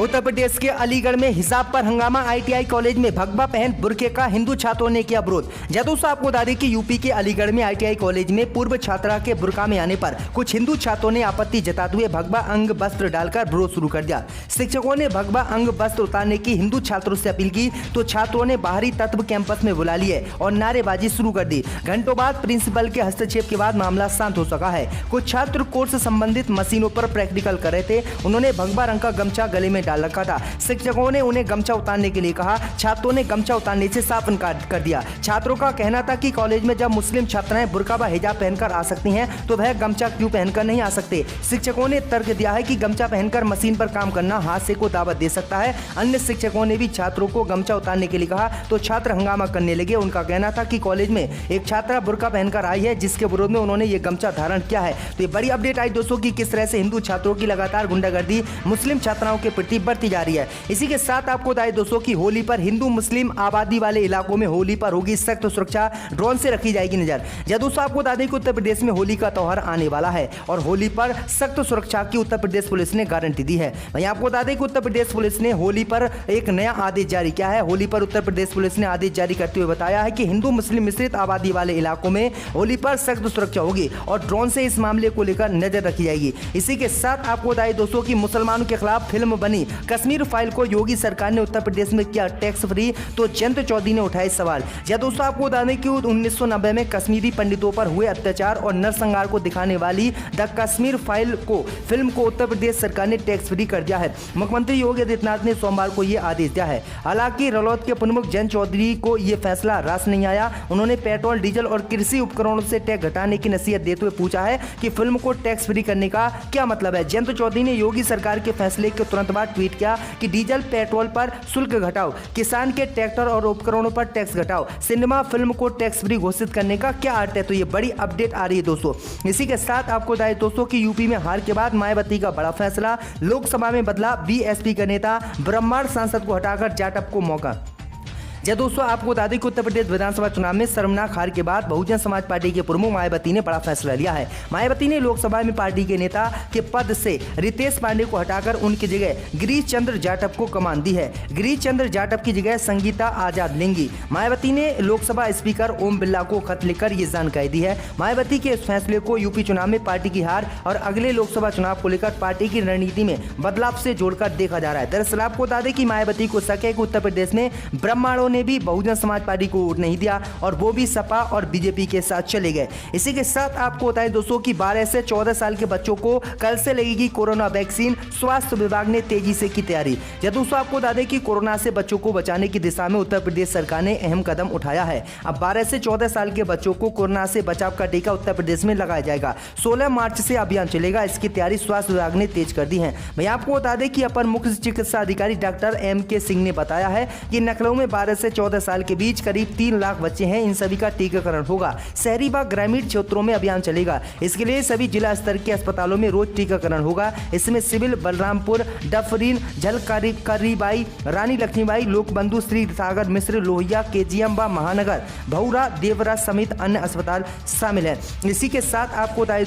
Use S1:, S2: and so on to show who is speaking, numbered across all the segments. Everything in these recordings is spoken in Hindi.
S1: उत्तर प्रदेश के अलीगढ़ में हिसाब पर हंगामा। आईटीआई कॉलेज में भगवा पहन बुर्के का हिंदू छात्रों ने किया विरोध। जदोस्तों आपको बता दें कि यूपी के अलीगढ़ में आईटीआई कॉलेज में पूर्व छात्रा के बुर्का में आने पर कुछ हिंदू छात्रों ने आपत्ति जताते हुए भगवा अंग वस्त्र डालकर विरोध शुरू कर दिया। शिक्षकों ने भगवा अंग वस्त्र उतारने की हिंदू छात्रों से अपील की तो छात्रों ने बाहरी तत्व कैंपस में बुला लिए और नारेबाजी शुरू कर दी। घंटों बाद प्रिंसिपल के हस्तक्षेप के बाद मामला शांत हो सका है। कुछ छात्र कोर्स संबंधित मशीनों पर प्रैक्टिकल कर रहे थे। उन्होंने भगवा रंग का गमछा गले में डाल रखा था। शिक्षकों ने उन्हें गमछा उतारने के लिए कहा। छात्रों ने गमछा उतारने से साफ इनकार कर दिया। छात्रों का कहना था कि कॉलेज में जब मुस्लिम छात्राएं बुर्का व हिजाब पहनकर आ सकती हैं तो वह गमछा क्यों पहनकर नहीं आ सकते। शिक्षकों ने तर्क दिया है कि गमछा पहनकर मशीन पर काम करना हादसे को दावत दे सकता है। अन्य शिक्षकों ने भी छात्रों को गमछा उतारने के लिए कहा तो छात्र हंगामा करने लगे। उनका कहना था कि कॉलेज में एक छात्रा बुर्का पहनकर आई है जिसके विरोध में उन्होंने ये गमछा धारण किया है। तो ये बड़ी अपडेट आई दोस्तों की किस तरह से हिंदू छात्रों की लगातार गुंडागर्दी मुस्लिम छात्राओं के प्रति बढ़ती जा रही है। इसी के साथ आपको बताएं दोस्तों की होली पर हिंदू मुस्लिम आबादी वाले इलाकों में होली पर होगी सख्त सुरक्षा। ड्रोन से रखी जाएगी नजर। दोस्तों आपको बता दें कि उत्तर प्रदेश में होली का त्योहार आने वाला है और होली पर सख्त सुरक्षा की उत्तर प्रदेश पुलिस ने गारंटी दी है। वहीं आपको बता दें कि उत्तर प्रदेश पुलिस ने होली पर एक नया आदेश जारी किया है। होली पर उत्तर प्रदेश पुलिस ने आदेश जारी करते हुए बताया है कि हिंदू मुस्लिम मिश्रित आबादी वाले इलाकों में होली पर सख्त सुरक्षा होगी और ड्रोन से इस मामले को लेकर नजर रखी जाएगी। इसी के साथ आपको बताएं दोस्तों की मुसलमानों के खिलाफ फिल्म बनी कश्मीर फाइल को योगी सरकार ने उत्तर प्रदेश में किया टैक्स फ्री तो जयंत चौधरी ने उठाए सवाल। दोस्तों आपको बता दें कि 1990 में कश्मीरी पंडितों पर हुए अत्याचार और नरसंहार को दिखाने वाली द कश्मीर फाइल को फिल्म को उत्तर प्रदेश सरकार ने टैक्स फ्री कर दिया है। मुख्यमंत्री योगी आदित्यनाथ ने सोमवार को यह आदेश दिया है। हालांकि रलौत के प्रमुख जयंत चौधरी को यह फैसला रास नहीं आया। उन्होंने पेट्रोल डीजल और कृषि उपकरणों से टैक्स घटाने की नसीहत देते हुए पूछा है कि फिल्म को टैक्स फ्री करने का क्या मतलब है। जयंत चौधरी ने योगी सरकार के फैसले के तुरंत बाद ट्वीट किया कि डीजल पेट्रोल पर शुल्क घटाओ, किसान के ट्रैक्टर और उपकरणों पर टैक्स घटाओ, सिनेमा फिल्म को टैक्स फ्री घोषित करने का क्या अर्थ है। तो ये बड़ी अपडेट आ रही है दोस्तों। इसी के साथ आपको बताएं दोस्तों कि यूपी में हार के बाद मायावती का बड़ा फैसला। लोकसभा में बदला बीएसपी का नेता, ब्रह्मांड सांसद को हटाकर जाटव को मौका। दोस्तों आपको बता दें कि उत्तर प्रदेश विधानसभा चुनाव में शर्मनाक हार के बाद बहुजन समाज पार्टी के प्रमुख मायावती ने बड़ा फैसला लिया है। मायावती ने लोकसभा में पार्टी के नेता के पद से रितेश पांडे को हटाकर उनकी जगह गिरीश चंद्र जाटव को कमान दी है। गिरीश चंद्र जाटव की जगह संगीता आजाद लेंगी। मायावती ने लोकसभा स्पीकर ओम बिरला को खत लिखकर ये जानकारी दी है। मायावती के इस फैसले को यूपी चुनाव में पार्टी की हार और अगले लोकसभा चुनाव को लेकर पार्टी की रणनीति में बदलाव से जोड़कर देखा जा रहा है। दरअसल आपको बता दें कि मायावती को शक है कि उत्तर प्रदेश में ब्रह्मांडों ने भी बहुजन समाज पार्टी को वोट नहीं दिया और वो भी सपा और बीजेपी के साथ चले गए। इसी के साथ आपको बताएं दोस्तों कि 12 से 14 साल के बच्चों को कल से लगेगी कोरोना वैक्सीन। स्वास्थ्य विभाग ने तेजी से की तैयारी। दोस्तों आपको बता दें कि कोरोना से बच्चों को बचाने की दिशा में उत्तर प्रदेश सरकार ने अहम कदम उठाया है। अब 12 से 14 साल के बच्चों को कोरोना से बचाव का टीका उत्तर प्रदेश में लगाया जाएगा। 16 मार्च से अभियान चलेगा। इसकी तैयारी स्वास्थ्य विभाग ने तेज कर दी है। मैं आपको बता दें कि अपर मुख्य चिकित्सा अधिकारी डॉक्टर MK सिंह ने बताया है कि लखनऊ में 12 से 14 साल के बीच करीब 3 लाख बच्चे हैं। इन सभी का टीकाकरण होगा। शहरी व ग्रामीण क्षेत्रों में अभियान चलेगा। इसके लिए सभी जिला स्तर के अस्पतालों में रोज टीकाकरण होगा। इसमें सिविल, बलरामपुर, डफरीन, झलकरीबाई, रानी लक्ष्मीबाई, लोकबंधु, श्री सागर मिश्र, लोहिया, KGM व महानगर, भौरा, देवरा समेत अन्य अस्पताल शामिल हैं। इसी के साथ आपको बताएं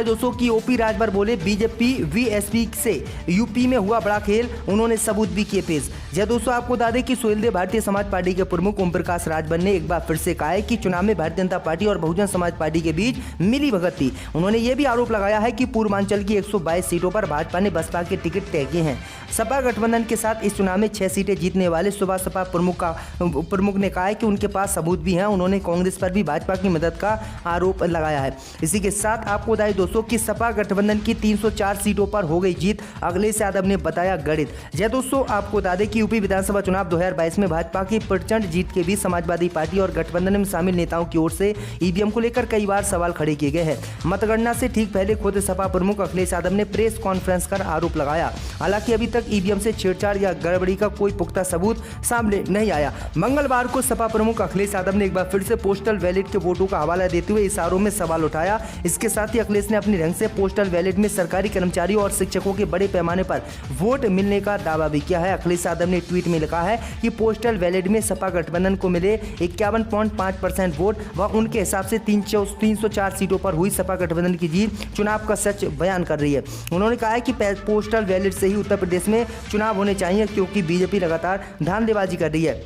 S1: दोस्तों कि OP राजभर बोले बीजेपी VSP से यूपी में हुआ बड़ा खेल। उन्होंने सबूत भी किए पेश। दोस्तों आपको बता दें कि सुहेलदेव भारतीय समाज पार्टी के प्रमुख ओम प्रकाश राजभर ने एक बार फिर से कहा है कि चुनाव में भारतीय जनता पार्टी और बहुजन समाज पार्टी के बीच मिली भगत थी। उन्होंने ये भी आरोप लगाया है कि पूर्वांचल की 122 सीटों पर भाजपा ने बसपा के टिकट तय किए हैं। सपा गठबंधन के साथ इस चुनाव में 6 सीटें जीतने वाले सुबह सपा प्रमुख ने कहा है कि उनके पास सबूत भी हैं। उन्होंने कांग्रेस पर भी भाजपा की मदद का आरोप लगाया है। इसी के साथ आपको बताएं दोस्तों कि सपा गठबंधन की 304 सीटों पर हो गई जीत। अखिलेश यादव ने बताया गणित। दोस्तों आपको बता दें कि यूपी विधानसभा चुनाव 2022 में भाजपा की प्रचंड जीत के बीच समाजवादी पार्टी और गठबंधन में शामिल नेताओं की ओर से ईवीएम को लेकर कई बार सवाल खड़े किए गए हैं। मतगणना से ठीक पहले खुद सपा प्रमुख अखिलेश यादव ने प्रेस कॉन्फ्रेंस कर आरोप लगाया। हालांकि अभी तक ईवीएम से छेड़छाड़ या गड़बड़ी का कोई पुख्ता सबूत सामने नहीं आया। मंगलवार को सपा प्रमुख अखिलेश यादव ने एक बार फिर से पोस्टल बैलेट के वोटों का हवाला देते हुए इस आरोप में सवाल उठाया। इसके साथ ही अखिलेश ने अपनी ढंग से पोस्टल बैलेट में सरकारी कर्मचारियों और शिक्षकों के बड़े पैमाने पर वोट मिलने का दावा भी किया है। अखिलेश यादव ने ट्वीट में लिखा है कि पोस्टल बैलेट में सपा गठबंधन को मिले 51.5% वोट व उनके हिसाब से 304 सीटों पर हुई सपा गठबंधन की जीत चुनाव का सच बयान कर रही है। उन्होंने कहा है कि पोस्टल बैलेट से ही उत्तर प्रदेश में चुनाव होने चाहिए क्योंकि बीजेपी लगातार धांधलीबाजी कर रही है।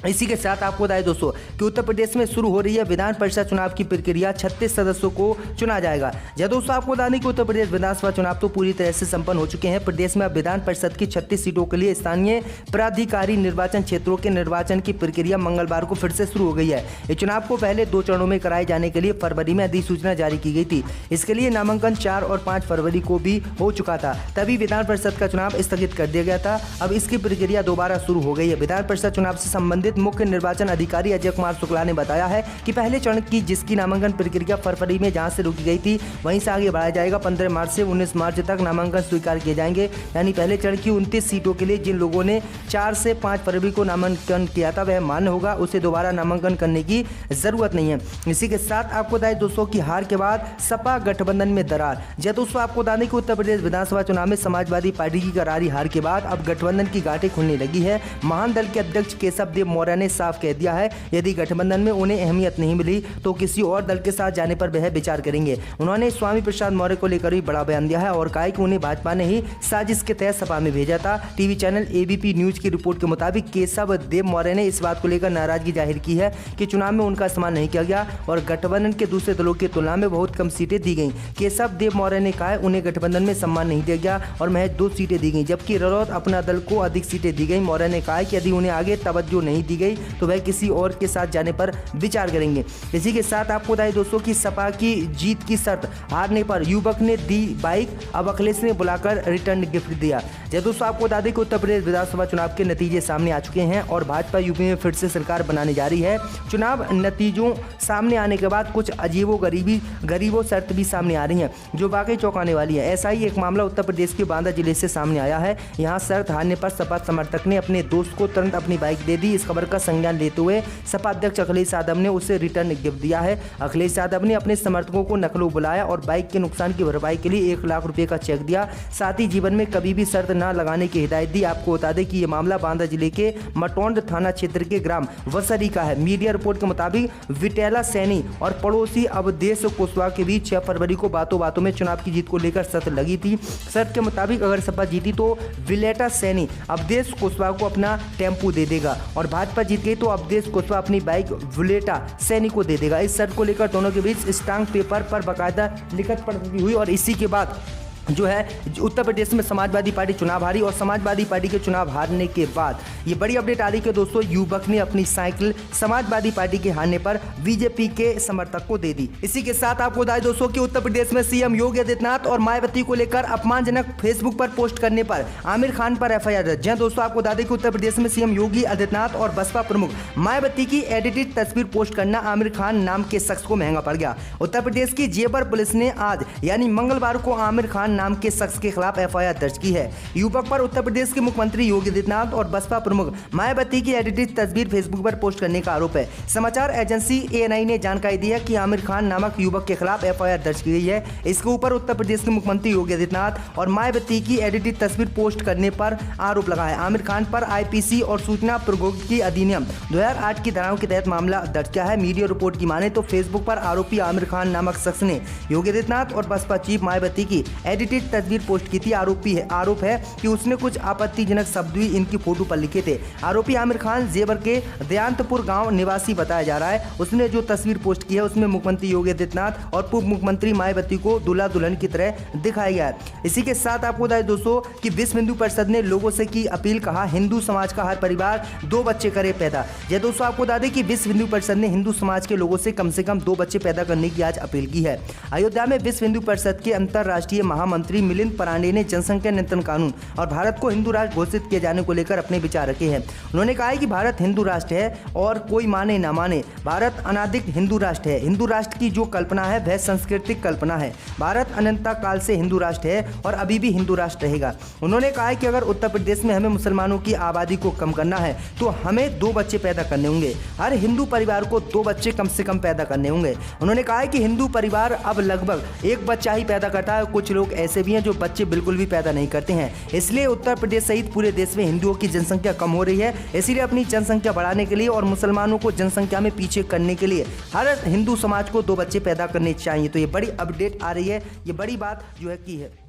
S1: इसी के साथ आपको बताएं दोस्तों कि उत्तर प्रदेश में शुरू हो रही है विधान परिषद चुनाव की प्रक्रिया। 36 सदस्यों को चुना जाएगा। जब दोस्तों आपको बता दें कि उत्तर प्रदेश विधानसभा चुनाव तो पूरी तरह से संपन्न हो चुके हैं। प्रदेश में अब विधान परिषद की 36 सीटों के लिए स्थानीय प्राधिकारी निर्वाचन क्षेत्रों के निर्वाचन की प्रक्रिया मंगलवार को फिर से शुरू हो गई है। इस चुनाव को पहले 2 चरणों में कराए जाने के लिए फरवरी में अधिसूचना जारी की गई थी। इसके लिए नामांकन 4 और 5 फरवरी को भी हो चुका था, तभी विधान परिषद का चुनाव स्थगित कर दिया गया था। अब इसकी प्रक्रिया दोबारा शुरू हो गई है। विधान परिषद चुनाव से संबंधित मुख्य निर्वाचन अधिकारी अजय कुमार शुक्ला ने बताया है कि पहले चरण की जिसकी नामांकन प्रक्रिया फरवरी में जहां से रुकी गई थी वहीं से आगे बढ़ाया जाएगा। 15 मार्च से 19 मार्च तक नामांकन स्वीकार किए जाएंगे। यानी पहले चरण की 29 सीटों के लिए जिन लोगों ने 4 से 5 फरवरी को नामांकन किया था वह मान्य होगा, उसे दोबारा नामांकन करने की जरूरत नहीं है। इसी के साथ आपको बताएं दोस्तों की हार के बाद सपा गठबंधन में दरार। जब दोस्तों आपको बता दें कि उत्तर प्रदेश विधानसभा चुनाव में समाजवादी पार्टी की करारी हार के बाद अब गठबंधन की गांठें खुलने लगी है। महान दल के अध्यक्ष केशव देव मौर्य ने साफ कह दिया है यदि गठबंधन में उन्हें अहमियत नहीं मिली तो किसी और दल के साथ जाने पर वह विचार करेंगे। उन्होंने स्वामी प्रसाद मौर्य को लेकर भी बड़ा बयान दिया है और कहा कि उन्हें भाजपा ने ही साजिश के तहत सपा में भेजा था। टीवी चैनल एबीपी न्यूज की रिपोर्ट के मुताबिक केशव देव मौर्य ने इस बात को लेकर नाराजगी जाहिर की है कि चुनाव में उनका सम्मान नहीं किया गया और गठबंधन के दूसरे दलों की तुलना में बहुत कम सीटें दी गई। केशव देव मौर्य ने कहा उन्हें गठबंधन में सम्मान नहीं दिया गया और महज 2 सीटें दी गई, जबकि ररौत अपना दल को अधिक सीटें दी गई। मौर्य ने कहा कि यदि उन्हें आगे तवज्जो नहीं दी गई तो वह किसी और के साथ जाने पर विचार करेंगे। इसी के साथ आपको बताएं दोस्तों कि सपा की जीत की शर्त हारने पर युवक ने दी बाइक, अब अखिलेश ने बुलाकर रिटर्न गिफ्ट दिया। जब दोस्तों आपको बता दें कि उत्तर प्रदेश विधानसभा चुनाव के नतीजे सामने आ चुके हैं और भाजपा यूपी में फिर से सरकार बनाने जा रही है। चुनाव नतीजों सामने आने के बाद कुछ गरीबों शर्त भी सामने आ रही हैं जो वाकई चौंकाने वाली है। ऐसा ही एक मामला उत्तर प्रदेश के बांदा जिले से सामने आया है। यहाँ शर्त हारने पर सपा समर्थक ने अपने दोस्त को तुरंत अपनी बाइक दे दी। इस खबर का संज्ञान लेते हुए सपा अध्यक्ष अखिलेश यादव ने उसे रिटर्न गिफ्ट दिया है। अखिलेश यादव ने अपने समर्थकों को नकलो बुलाया और बाइक के नुकसान की भरपाई के लिए 1 लाख रुपए का चेक दिया। साथ ही जीवन में कभी भी शर्त न लगाने की हिदायत दी। आपको बता दें कि यह मामला बांदा जिले के मटौंड थाना क्षेत्र के ग्राम वसरी का है। मीडिया रिपोर्ट के मुताबिक विटेला सैनी और पड़ोसी अवधेश कुशवाहा के बीच 6 फरवरी को बातों बातों में चुनाव की जीत को लेकर शर्त लगी थी। शर्त के मुताबिक अगर सपा जीती तो विलेटा सैनी अवधेश कुशवाहा को अपना टेम्पू दे देगा और भाजपा जीत गई तो अवधेश कुशवाहा अपनी बाइक विलेटा सैनी को दे देगा। इस शर्त को लेकर दोनों के बीच स्टांप पेपर पर बाकायदा लिखत पढ़त हुई और इसी के बाद जो है उत्तर प्रदेश में समाजवादी पार्टी चुनाव हारी और समाजवादी पार्टी के चुनाव हारने के बाद ये बड़ी अपडेट आ रही है दोस्तों, युवक ने अपनी साइकिल समाजवादी पार्टी के हारने पर बीजेपी के समर्थक को दे दी। इसी के साथ आपको बताएं दोस्तों कि उत्तर प्रदेश में सीएम योगी आदित्यनाथ और मायावती को लेकर अपमानजनक फेसबुक पर पोस्ट करने पर आमिर खान पर एफआईआर दर्ज है। दोस्तों आपको बता दें कि उत्तर प्रदेश में सीएम योगी आदित्यनाथ और बसपा प्रमुख मायावती की एडिटेड तस्वीर पोस्ट करना आमिर खान नाम के शख्स को महंगा पड़ गया। उत्तर प्रदेश की जेवर पुलिस ने आज यानी मंगलवार को आमिर खान नाम के शख्स के खिलाफ एफआईआर दर्ज की है। युवक पर उत्तर प्रदेश के मुख्यमंत्री योगी आदित्यनाथ और बसपा प्रमुख मायावती की एडिटेड तस्वीर फेसबुक पर पोस्ट करने का आरोप है। समाचार एजेंसी एएनआई ने जानकारी दी है कि आमिर खान नामक युवक के खिलाफ एफआईआर दर्ज की गई है। इसके ऊपर उत्तर प्रदेश के मुख्यमंत्री योगी आदित्यनाथ और मायावती की एडिटेड तस्वीर पोस्ट करने पर आरोप लगा है। आमिर खान पर आईपीसी और सूचना प्रौद्योगिकी अधिनियम 2008 की धाराओं के तहत मामला दर्ज किया है। मीडिया रिपोर्ट की माने तो फेसबुक पर आरोपी आमिर खान नामक शख्स ने योगी आदित्यनाथ और बसपा चीफ मायावती की एडिटेड तस्वीर पोस्ट की थी। आरोप है कि उसने कुछ आपत्तिजनक शब्द भी इनकी फोटो पर लिखे थे। आरोपी आमिर खान जेवर के दयांतपुर गांव निवासी बताया जा रहा है। उसने जो तस्वीर पोस्ट की है उसमें मुख्यमंत्री योगी आदित्यनाथ और पूर्व मुख्यमंत्री मायावती को दूल्हा दुल्हन की तरह दिखाया गया है। इसी के साथ आपको बताएं दोस्तों कि विश्व हिंदू परिषद ने लोगों से की अपील, कहा हिंदू समाज का हर परिवार 2 बच्चे करे पैदा। यह दोस्तों आपको बता दें कि विश्व हिंदू परिषद ने हिंदू समाज के लोगों से कम 2 बच्चे पैदा करने की आज अपील की है। अयोध्या में विश्व हिंदू परिषद के अंतर्राष्ट्रीय महामंत्री मिलिंद पांडे ने जनसंख्या नियंत्रण कानून और भारत को हिंदू राष्ट्र घोषित किए जाने को लेकर अपने विचार रखे हैं। उन्होंने कहा है कि भारत हिंदू राष्ट्र है और कोई माने ना माने, भारत अनादिक हिंदू राष्ट्र है। हिंदू राष्ट्र की जो कल्पना है वह सांस्कृतिक कल्पना है। भारत अनंतता काल से हिंदू राष्ट्र है और अभी भी हिंदू राष्ट्र रहेगा। उन्होंने कहा है कि अगर उत्तर प्रदेश में हमें मुसलमानों की आबादी को कम करना है तो हमें 2 बच्चे पैदा करने होंगे। हर हिंदू परिवार को 2 बच्चे कम से कम पैदा करने होंगे। उन्होंने कहा है कि हिंदू परिवार अब लगभग 1 बच्चा ही पैदा करता है। कुछ लोग ऐसे भी हैं जो बच्चे बिल्कुल भी पैदा नहीं करते हैं। इसलिए उत्तर प्रदेश सहित पूरे देश में हिंदुओं की जनसंख्या कम हो रही है। इसीलिए अपनी जनसंख्या बढ़ाने के लिए और मुसलमानों को जनसंख्या में पीछे करने के लिए हर हिंदू समाज को 2 बच्चे पैदा करने चाहिए। तो ये बड़ी अपडेट आ रही है, ये बड़ी बात जो है की है।